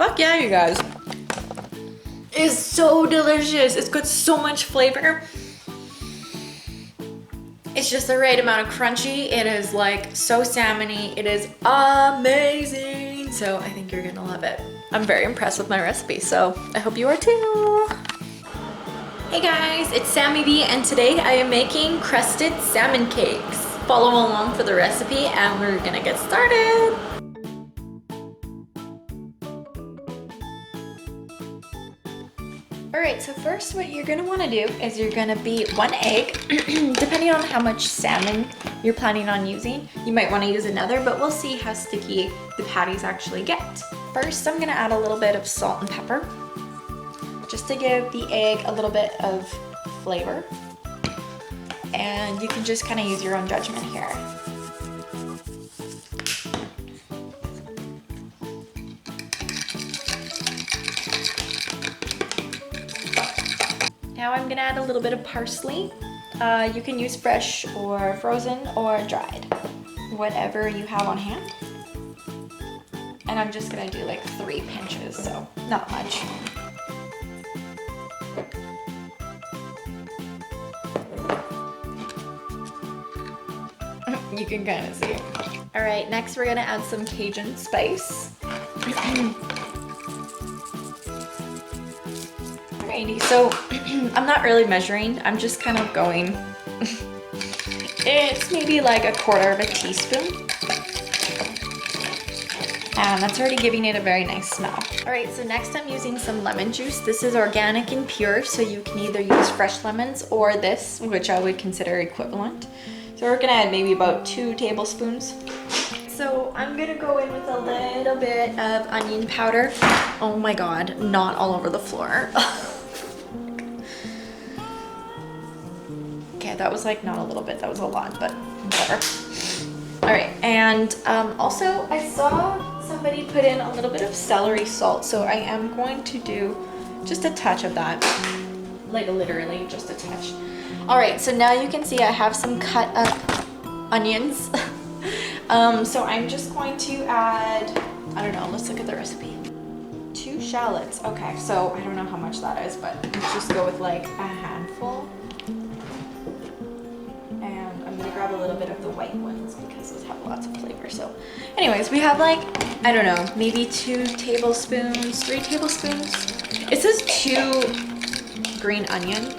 Fuck yeah, you guys. It's so delicious. It's got so much flavor. It's just the right amount of crunchy. It is like so salmony. It is amazing. So I think you're gonna love it. I'm very impressed with my recipe, so I hope you are too. Hey guys, it's Sammy B, and today I am making crusted salmon cakes. Follow along for the recipe and we're gonna get started. Alright, so first what you're gonna wanna do is you're gonna beat 1 egg. Depending on how much salmon you're planning on using, you might wanna use another, but we'll see how sticky the patties actually get. First, I'm gonna add a little bit of salt and pepper, just to give the egg a little bit of flavor. And you can just kind of use your own judgment here. Now I'm gonna add a little bit of parsley. You can use fresh or frozen or dried, whatever you have on hand. And I'm just gonna do like 3 pinches, so not much. You can kind of see it. All right, next we're gonna add some Cajun spice. Alrighty, so I'm not really measuring, I'm just kind of going. It's maybe like 1/4 teaspoon. And that's already giving it a very nice smell. All right, so next I'm using some lemon juice. This is organic and pure, so you can either use fresh lemons or this, which I would consider equivalent. So we're gonna add maybe about 2 tablespoons. So I'm gonna go in with a little bit of onion powder. Oh my God, not all over the floor. Okay, that was like not a little bit, that was a lot, but whatever. All right, and also I saw somebody put in a little bit of celery salt, so I am going to do just a touch of that, like literally just a touch. All right, so now you can see I have some cut up onions. So I'm just going to add, I don't know, let's look at the recipe. 2 shallots. Okay, so I don't know how much that is, but let's just go with like a handful. And I'm gonna grab a little bit of the white ones because those have lots of flavor. So anyways, we have like, I don't know, maybe 2 tablespoons, 3 tablespoons. It says 2 green onion.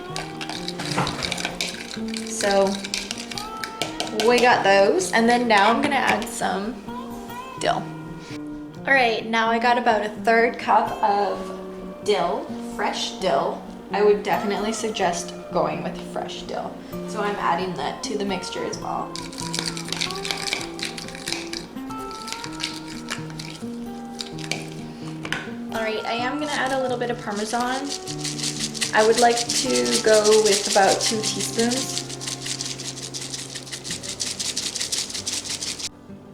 So we got those, and then now I'm gonna add some dill. All right, now I got about 1/3 cup of dill, fresh dill. I would definitely suggest going with fresh dill. So I'm adding that to the mixture as well. All right, I am gonna add a little bit of Parmesan. I would like to go with about 2 teaspoons.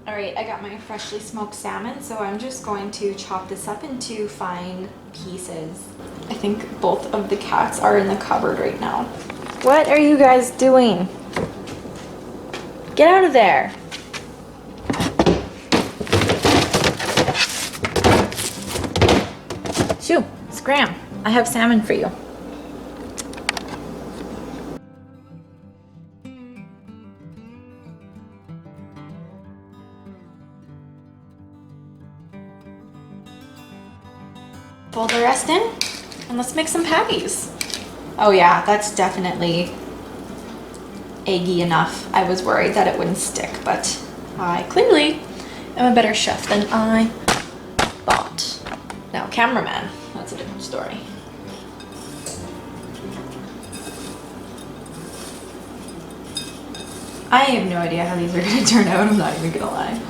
All right, I got my freshly smoked salmon, so I'm just going to chop this up into fine pieces. I think both of the cats are in the cupboard right now. What are you guys doing? Get out of there. Shoo, scram, I have salmon for you. Fold the rest in, and let's make some patties. Oh yeah, that's definitely eggy enough. I was worried that it wouldn't stick, but I clearly am a better chef than I thought. Now, cameraman, that's a different story. I have no idea how these are gonna turn out, I'm not even gonna lie.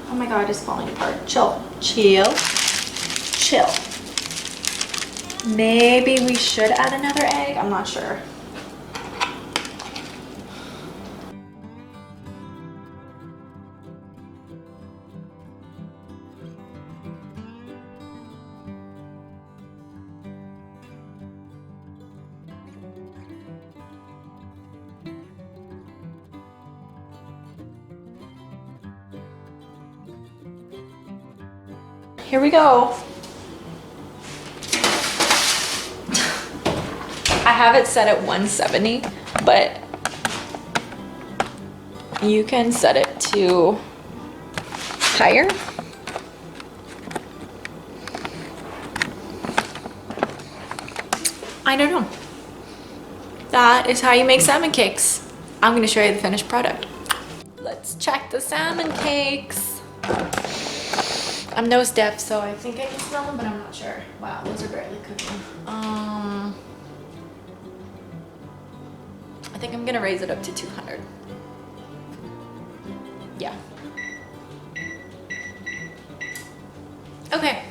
Oh my God, it's falling apart. Chill, chill, chill. Maybe we should add another egg, I'm not sure. here we go. I have it set at 170, but you can set it to higher. I don't know. That is how you make salmon cakes. I'm gonna show you the finished product. Let's check the salmon cakes. I'm nose deaf, so I think I can smell them, but I'm not sure. Wow, those are barely cooking. I think I'm gonna raise it up to 200. Yeah. Okay,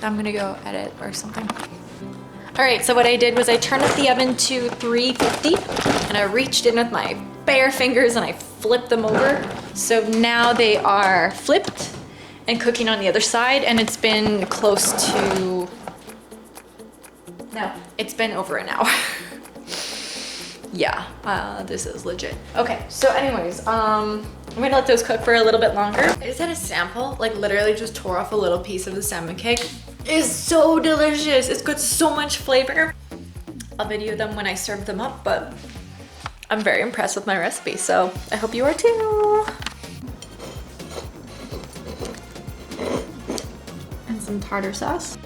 I'm gonna go edit or something. All right, so what I did was I turned up the oven to 350 and I reached in with my bare fingers and I flipped them over. So now they are flipped and cooking on the other side, and it's been close to, no, it's been over an hour. Yeah, this is legit. Okay, so anyways, I'm gonna let those cook for a little bit longer. I just had a sample, like literally just tore off a little piece of the salmon cake. It's so delicious. It's got so much flavor. I'll video them when I serve them up, but I'm very impressed with my recipe, so I hope you are too. And some tartar sauce.